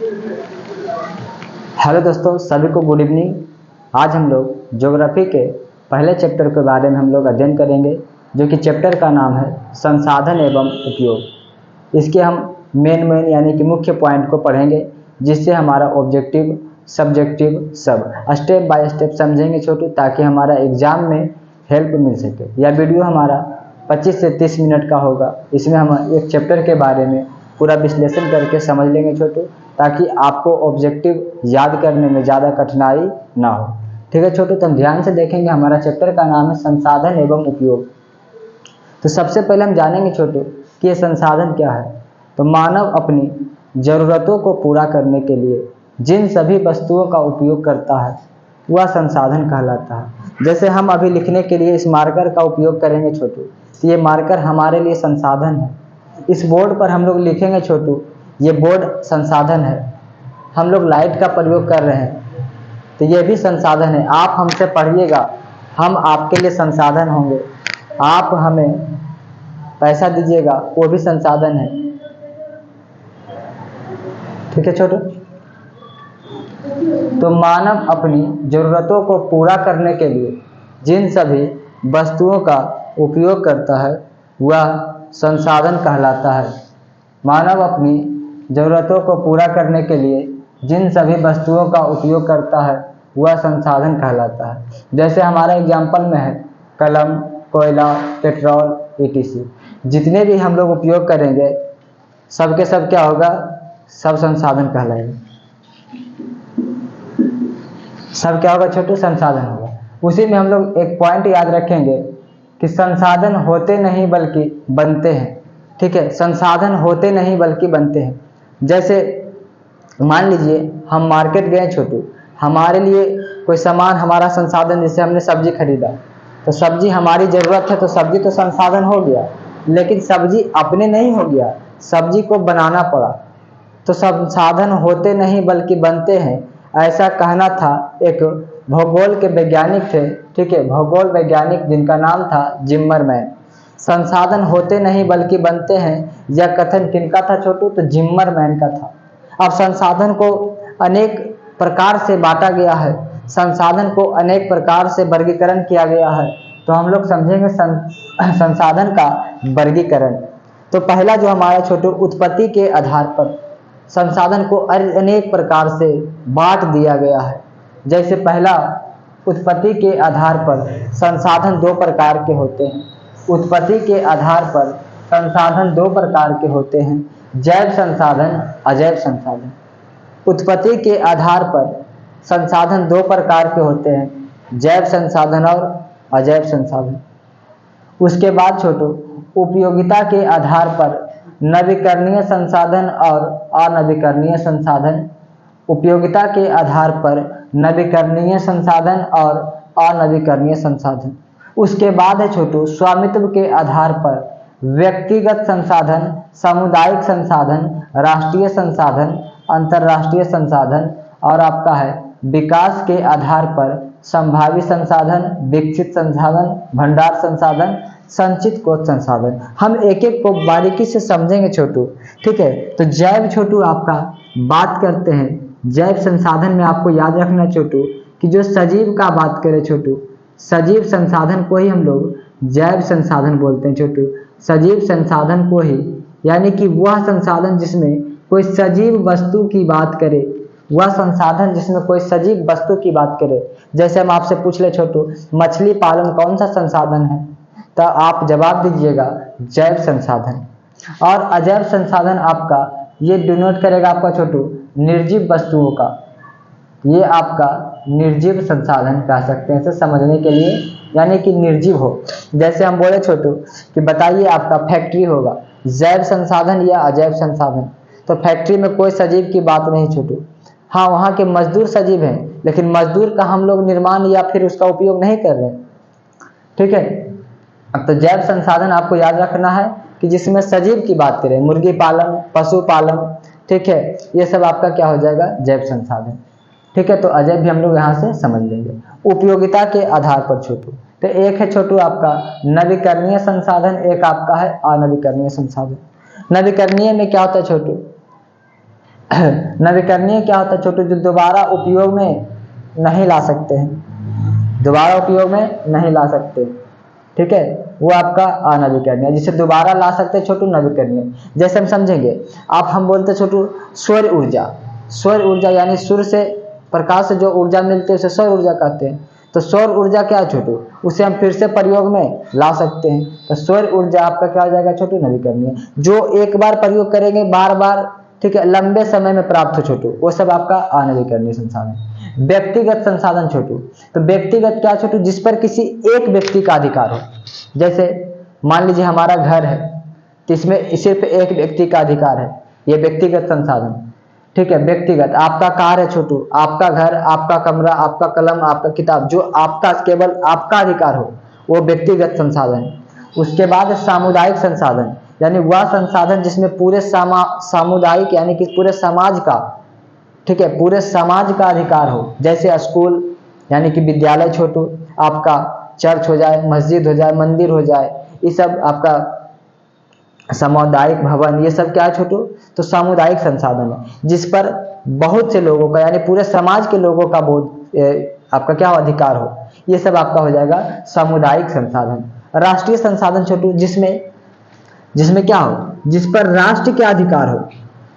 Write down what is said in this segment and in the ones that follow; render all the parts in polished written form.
Hello दोस्तों, सभी को गुड इवनिंग। आज हम लोग ज्योग्राफी के पहले चैप्टर के बारे में हम लोग अध्ययन करेंगे, जो कि चैप्टर का नाम है संसाधन एवं उपयोग। इसके हम मेन यानी कि मुख्य पॉइंट को पढ़ेंगे, जिससे हमारा ऑब्जेक्टिव सब्जेक्टिव सब स्टेप बाय स्टेप समझेंगे छोटू, ताकि हमारा एग्जाम में हेल्प मिल सके। यह वीडियो हमारा 25 से 30 मिनट का होगा। इसमें हम एक चैप्टर के बारे में पूरा विश्लेषण करके समझ लेंगे छोटू, ताकि आपको ऑब्जेक्टिव याद करने में ज़्यादा कठिनाई ना हो। ठीक है छोटू, तो हम ध्यान से देखेंगे। हमारा चैप्टर का नाम है संसाधन एवं उपयोग। तो सबसे पहले हम जानेंगे छोटू कि ये संसाधन क्या है। तो मानव अपनी ज़रूरतों को पूरा करने के लिए जिन सभी वस्तुओं का उपयोग करता है वह संसाधन कहलाता है। जैसे हम अभी लिखने के लिए इस मार्कर का उपयोग करेंगे छोटू, तो ये मार्कर हमारे लिए संसाधन है। इस बोर्ड पर हम लोग लिखेंगे छोटू, ये बोर्ड संसाधन है। हम लोग लाइट का प्रयोग कर रहे हैं, तो ये भी संसाधन है। आप हमसे पढ़िएगा, हम आपके लिए संसाधन होंगे। आप हमें पैसा दीजिएगा, वो भी संसाधन है। ठीक है छोटू, तो मानव अपनी ज़रूरतों को पूरा करने के लिए जिन सभी वस्तुओं का उपयोग करता है वह संसाधन कहलाता है। मानव अपनी ज़रूरतों को पूरा करने के लिए जिन सभी वस्तुओं का उपयोग करता है वह संसाधन कहलाता है। जैसे हमारा एग्जाम्पल में है कलम, कोयला, पेट्रोल, etc। जितने भी हम लोग उपयोग करेंगे सब के सब क्या होगा, सब संसाधन कहलाएगा। सब क्या होगा छोटू, संसाधन होगा। उसी में हम लोग एक पॉइंट याद रखेंगे कि संसाधन होते नहीं बल्कि बनते हैं। ठीक है, संसाधन होते नहीं बल्कि बनते हैं। जैसे मान लीजिए हम मार्केट गए छोटू, हमारे लिए कोई सामान हमारा संसाधन, जैसे हमने सब्जी खरीदा, तो सब्जी हमारी ज़रूरत है, तो सब्जी तो संसाधन हो गया। लेकिन सब्जी अपने नहीं हो गया, सब्जी को बनाना पड़ा। तो संसाधन होते नहीं बल्कि बनते हैं, ऐसा कहना था एक भूगोल के वैज्ञानिक थे। ठीक है, भूगोल वैज्ञानिक जिनका नाम था जिम्मरमैन। संसाधन होते नहीं बल्कि बनते हैं, यह कथन किनका था छोटू, तो जिम्मरमैन का था। अब संसाधन को अनेक प्रकार से बांटा गया है, संसाधन को अनेक प्रकार से वर्गीकरण किया गया है। तो हम लोग समझेंगे संसाधन का वर्गीकरण। तो पहला जो हमारा छोटू, उत्पत्ति के आधार पर संसाधन को अनेक प्रकार से बांट दिया गया है। जैसे पहला, उत्पत्ति के आधार पर संसाधन दो प्रकार के होते हैं। उत्पत्ति के आधार पर संसाधन दो प्रकार के होते हैं, जैव संसाधन, अजैव संसाधन। उत्पत्ति के आधार पर संसाधन दो प्रकार के होते हैं, जैव संसाधन और अजैव संसाधन। उसके बाद छोटू, उपयोगिता के आधार पर नवीकरणीय संसाधन और अनवीकरणीय संसाधन। उपयोगिता के आधार पर नवीकरणीय संसाधन और अनवीकरणीय संसाधन। उसके बाद है छोटू, स्वामित्व के आधार पर व्यक्तिगत संसाधन, सामुदायिक संसाधन, राष्ट्रीय संसाधन, अंतर्राष्ट्रीय संसाधन। और आपका है विकास के आधार पर संभावी संसाधन, विकसित संसाधन, भंडार संसाधन, संचित कोश संसाधन। हम एक एक को बारीकी से समझेंगे छोटू। ठीक है, तो जैव छोटू आपका बात करते हैं। जैव संसाधन में आपको याद रखना छोटू कि जो सजीव का बात करें छोटू, सजीव संसाधन को ही हम लोग जैव संसाधन बोलते हैं छोटू। सजीव संसाधन को ही, यानी कि वह संसाधन जिसमें कोई सजीव वस्तु की बात करे, वह संसाधन जिसमें कोई सजीव वस्तु की बात करे। जैसे हम आपसे पूछ ले छोटू, मछली पालन कौन सा संसाधन है, तो आप जवाब दीजिएगा जैव संसाधन। और अजैव संसाधन आपका ये डिनोट करेगा आपका छोटू निर्जीव वस्तुओं का। ये आपका निर्जीव संसाधन कह सकते हैं इसे समझने के लिए, यानी कि निर्जीव हो। जैसे हम बोले छोटू कि बताइए आपका फैक्ट्री होगा, जैव संसाधन या अजैव संसाधन। तो फैक्ट्री में कोई सजीव की बात नहीं छोटू। हाँ, वहाँ के मजदूर सजीव हैं, लेकिन मजदूर का हम लोग निर्माण या फिर उसका उपयोग नहीं कर रहे। ठीक है, तो जैव संसाधन आपको याद रखना है कि जिसमें सजीव की बात करें, मुर्गी पालन, पशु पालन। ठीक है, ये सब आपका क्या हो जाएगा, जैव संसाधन। ठीक है, तो अजैव भी हम लोग यहाँ से समझ लेंगे। उपयोगिता के आधार पर छोटू, तो एक है छोटू आपका नवीकरणीय संसाधन, एक आपका है अनवीकरणीय संसाधन। नवीकरणीय में क्या होता है छोटू, नवीकरणीय क्या होता है छोटू? जो दोबारा उपयोग में नहीं ला सकते हैं, दोबारा उपयोग में नहीं ला सकते, ठीक है, वो आपका अनवीकरणीय। जिसे दोबारा ला सकते हैं छोटू, नवीकरणीय। जैसे हम समझेंगे, हम बोलते छोटू सौर ऊर्जा, सौर ऊर्जा यानी सूर्य से, प्रकाश से जो ऊर्जा मिलती है उसे सौर ऊर्जा कहते हैं। तो सौर ऊर्जा क्या है छोटू? उसे हम फिर से प्रयोग में ला सकते हैं। तो सौर ऊर्जा आपका क्या हो जाएगा छोटू? नवीकरणीय। जो एक बार प्रयोग करेंगे बार बार, ठीक है, लंबे समय में प्राप्त हो छोटू, वो सब आपका अनवीकरणीय संसाधन। व्यक्तिगत संसाधन छोटू, तो व्यक्तिगत क्या छोटू? जिस पर किसी एक व्यक्ति का अधिकार हो। जैसे मान लीजिए हमारा घर है, तो इसमें सिर्फ एक व्यक्ति का अधिकार है, ये व्यक्तिगत संसाधन, ठीक है, व्यक्तिगत। आपका कार है छोटू, आपका घर, आपका कमरा, आपका कलम, आपका किताब, जो आपका केवल आपका अधिकार हो, वो व्यक्तिगत संसाधन। उसके बाद सामुदायिक संसाधन, यानी वह संसाधन जिसमें पूरे सामुदायिक यानी कि पूरे समाज का, ठीक है, पूरे समाज का अधिकार हो। जैसे स्कूल यानी कि विद्यालय छोटू, आपका चर्च हो जाए, मस्जिद हो जाए, मंदिर हो जाए, ये सब आपका सामुदायिक भवन, ये सब क्या है छोटू? तो सामुदायिक संसाधन है, जिस पर बहुत से लोगों का यानी पूरे समाज के लोगों का आपका क्या अधिकार हो, ये सब आपका हो जाएगा सामुदायिक संसाधन। राष्ट्रीय संसाधन छोटू, जिसमें क्या हो? जिस पर राष्ट्र के अधिकार हो,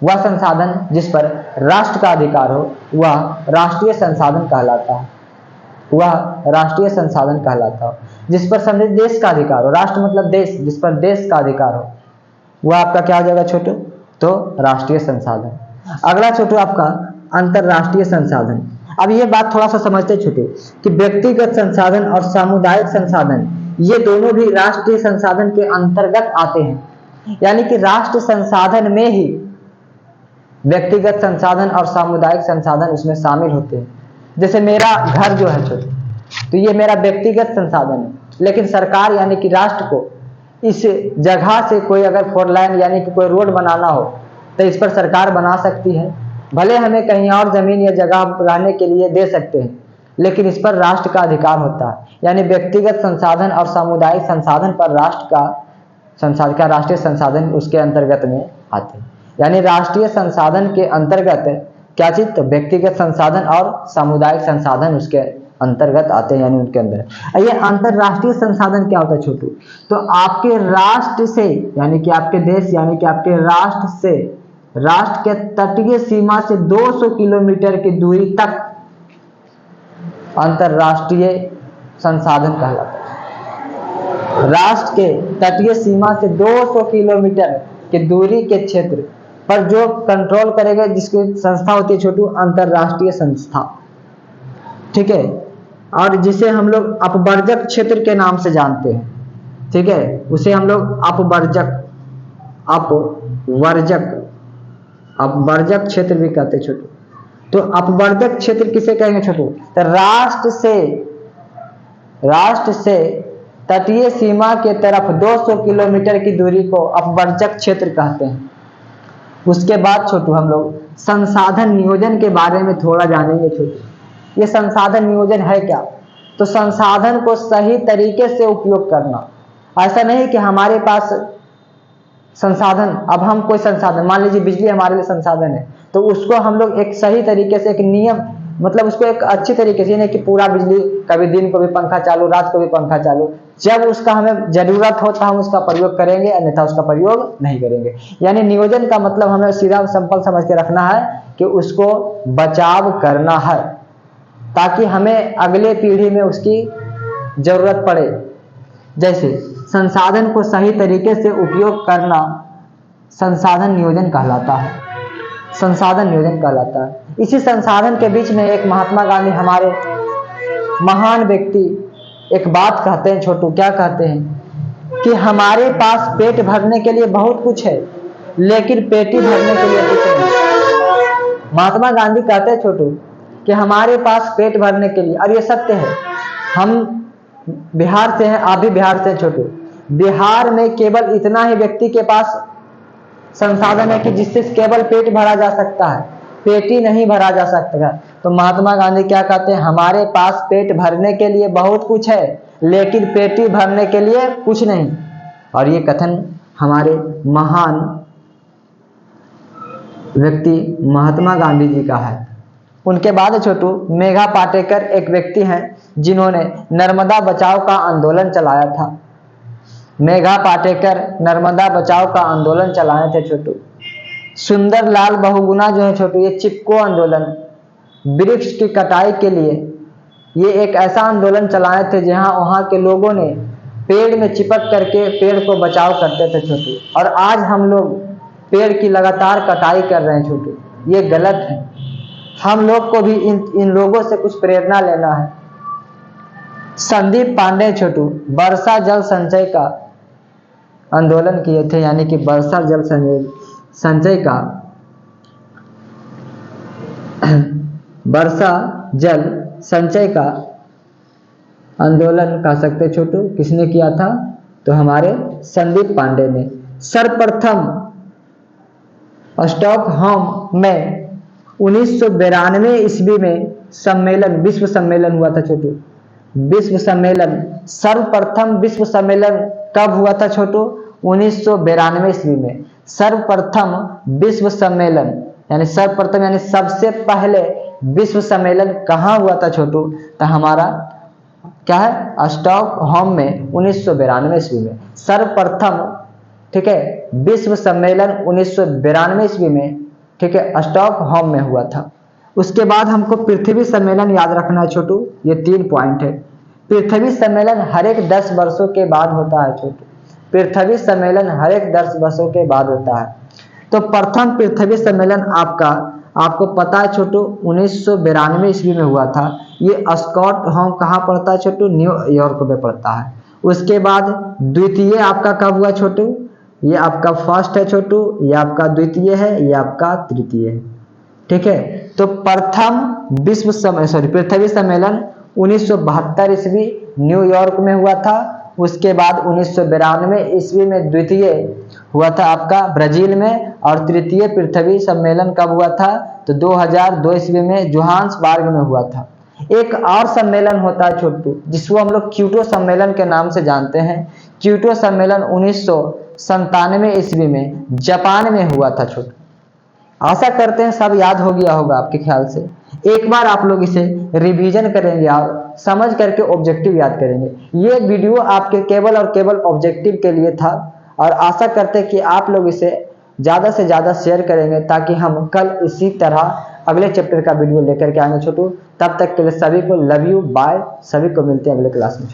वह संसाधन जिस पर राष्ट्र का अधिकार हो, वह राष्ट्रीय संसाधन कहलाता है, वह राष्ट्रीय संसाधन कहलाता हो। जिस पर समझे देश का अधिकार हो, राष्ट्र मतलब देश, जिस पर देश का अधिकार हो, वह आपका क्या हो जाएगा छोटू? तो राष्ट्रीय संसाधन। अगला छोटू आपका अंतरराष्ट्रीय संसाधन। अब ये बात थोड़ा सा समझते छोटू कि व्यक्तिगत संसाधन और सामुदायिक संसाधन, ये दोनों भी राष्ट्रीय संसाधन के अंतर्गत आते हैं। यानी कि राष्ट्र संसाधन में ही व्यक्तिगत संसाधन और सामुदायिक संसाधन उसमें शामिल होते हैं। जैसे मेरा घर जो है छोटू, तो ये मेरा व्यक्तिगत संसाधन है, लेकिन सरकार यानी कि राष्ट्र को इस जगह से कोई अगर 4 लाइन यानी कि कोई रोड बनाना हो, तो इस पर सरकार बना सकती है। भले हमें कहीं और जमीन या जगह रहने के लिए दे सकते हैं, लेकिन इस पर राष्ट्र का अधिकार होता है। यानी व्यक्तिगत संसाधन और सामुदायिक संसाधन पर राष्ट्र का राष्ट्रीय संसाधन उसके अंतर्गत में आते हैं। यानी राष्ट्रीय संसाधन के अंतर्गत क्या चीज? तो व्यक्तिगत संसाधन और सामुदायिक संसाधन उसके अंतर्गत आते हैं, यानी उनके अंदर। ये अंतरराष्ट्रीय संसाधन क्या होता है छोटू? तो आपके राष्ट्र से यानी कि आपके देश यानी कि आपके राष्ट्र से, राष्ट्र के तटीय सीमा से 200 किलोमीटर की दूरी तक अंतरराष्ट्रीय संसाधन कहलाता है। राष्ट्र के तटीय सीमा से 200 किलोमीटर की दूरी के क्षेत्र पर जो कंट्रोल करेगा, जिसकी संस्था होती है छोटू, अंतरराष्ट्रीय संस्था, ठीक है, और जिसे हम लोग अपवर्जक क्षेत्र के नाम से जानते हैं, ठीक है, उसे हम लोग अपवर्जक क्षेत्र भी कहते हैं छोटू। तो अपवर्जक क्षेत्र किसे कहेंगे छोटू? तो राष्ट्र से तटीय सीमा के तरफ 200 किलोमीटर की दूरी को अपवर्जक क्षेत्र कहते हैं। उसके बाद छोटू हम लोग संसाधन नियोजन के बारे में थोड़ा जानेंगे छोटू। ये संसाधन नियोजन है क्या? तो संसाधन को सही तरीके से उपयोग करना। ऐसा नहीं कि हमारे पास संसाधन, अब हम कोई संसाधन, मान लीजिए बिजली हमारे लिए संसाधन है, तो उसको हम लोग एक सही तरीके से, एक नियम, मतलब उसको एक अच्छी तरीके से, नहीं कि पूरा बिजली, कभी दिन को भी पंखा चालू, रात को भी पंखा चालू, जब उसका हमें जरूरत हो तो हम उसका प्रयोग करेंगे, अन्यथा उसका प्रयोग नहीं करेंगे। यानी नियोजन का मतलब हमें सीधा सिंपल समझ के रखना है कि उसको बचाव करना है, ताकि हमें अगले पीढ़ी में उसकी जरूरत पड़े। जैसे संसाधन को सही तरीके से उपयोग करना संसाधन नियोजन कहलाता है, संसाधन नियोजन कहलाता है। इसी संसाधन के बीच में एक महात्मा गांधी, हमारे महान व्यक्ति, एक बात कहते हैं छोटू, क्या कहते हैं कि हमारे पास पेट भरने के लिए बहुत कुछ है, लेकिन पेटी भरने के लिए कुछ नहीं। महात्मा गांधी कहते हैं छोटू कि हमारे पास पेट भरने के लिए, और ये सत्य है। हम बिहार से हैं, आप भी बिहार से हैं छोटू। बिहार में केवल इतना ही व्यक्ति के पास संसाधन है कि जिससे केवल पेट भरा जा सकता है, पेटी नहीं भरा जा सकता। तो महात्मा गांधी क्या कहते हैं? हमारे पास पेट भरने के लिए बहुत कुछ है, लेकिन पेटी भरने के लिए कुछ नहीं। और ये कथन हमारे महान व्यक्ति महात्मा गांधी जी का है। उनके बाद छोटू मेघा पाटेकर एक व्यक्ति हैं जिन्होंने नर्मदा बचाओ का आंदोलन चलाया था। मेघा पाटेकर नर्मदा बचाओ का आंदोलन चलाए थे छोटू। सुंदरलाल बहुगुणा जो है छोटू, ये चिपको आंदोलन, वृक्ष की कटाई के लिए ये एक ऐसा आंदोलन चलाए थे जहां वहां के लोगों ने पेड़ में चिपक करके पेड़ को बचाव करते थे छोटू। और आज हम लोग पेड़ की लगातार कटाई कर रहे हैं छोटू, ये गलत है। हम लोग को भी इन लोगों से कुछ प्रेरणा लेना है। संदीप पांडे छोटू वर्षा जल संचय का आंदोलन किए थे, यानी कि वर्षा जल संचय का वर्षा जल संचय का आंदोलन कह सकते छोटू। किसने किया था? तो हमारे संदीप पांडे ने। सर्वप्रथम स्टॉकहोम में 1992 ईस्वी में सम्मेलन, विश्व सम्मेलन हुआ था छोटू। विश्व सम्मेलन, सर्वप्रथम विश्व सम्मेलन कब हुआ था छोटू? 1992 ईस्वी में। सर्वप्रथम विश्व सम्मेलन यानी सर्वप्रथम यानी सबसे पहले विश्व सम्मेलन कहाँ हुआ था छोटू? तो हमारा क्या है? स्टॉकहोम में 1992 ईस्वी में सर्वप्रथम, ठीक है, विश्व सम्मेलन 1992 ईस्वी में, ठीक है, स्टॉकहोम में हुआ था। उसके बाद हमको पृथ्वी सम्मेलन याद रखना है छोटू। ये 3 पॉइंट है। पृथ्वी सम्मेलन हर एक 10 वर्षों के बाद होता है छोटू। पृथ्वी सम्मेलन हर एक 10 वर्षों के बाद होता है। तो प्रथम पृथ्वी सम्मेलन आपको पता है छोटू 1992 ईस्वी में हुआ था। ये स्टॉकहोम कहाँ पड़ता है छोटू? न्यूयॉर्क में पड़ता है। उसके बाद द्वितीय आपका कब हुआ छोटू? ये आपका फर्स्ट है छोटू, ये आपका द्वितीय है, ये आपका तृतीय है, ठीक है। तो प्रथम पृथ्वी सम्मेलन 1972 ईस्वी न्यूयॉर्क में हुआ था। उसके बाद 1992 ईस्वी में द्वितीय हुआ था आपका ब्राजील में, और तृतीय पृथ्वी सम्मेलन कब हुआ था? तो 2002 ईस्वी में जोहान्सबर्ग में हुआ था। एक और सम्मेलन होता है छोटू जिसको हम लोग क्योटो सम्मेलन के नाम से जानते हैं। क्योटो सम्मेलन 1997 ईस्वी में जापान में हुआ था छोटू। आशा करते हैं सब याद हो गया होगा आपके ख्याल से। एक बार आप लोग इसे रिवीजन करेंगे और समझ करके ऑब्जेक्टिव याद करेंगे। ये वीडियो आपके केवल और केवल ऑब्जेक्टिव के लिए था, और आशा करते हैं कि आप लोग इसे ज़्यादा से ज़्यादा शेयर करेंगे ताकि हम कल इसी तरह अगले चैप्टर का वीडियो लेकर के आएंगे छोटू। तब तक के लिए सभी को लव यू, बाय। सभी को मिलते हैं अगले क्लास में।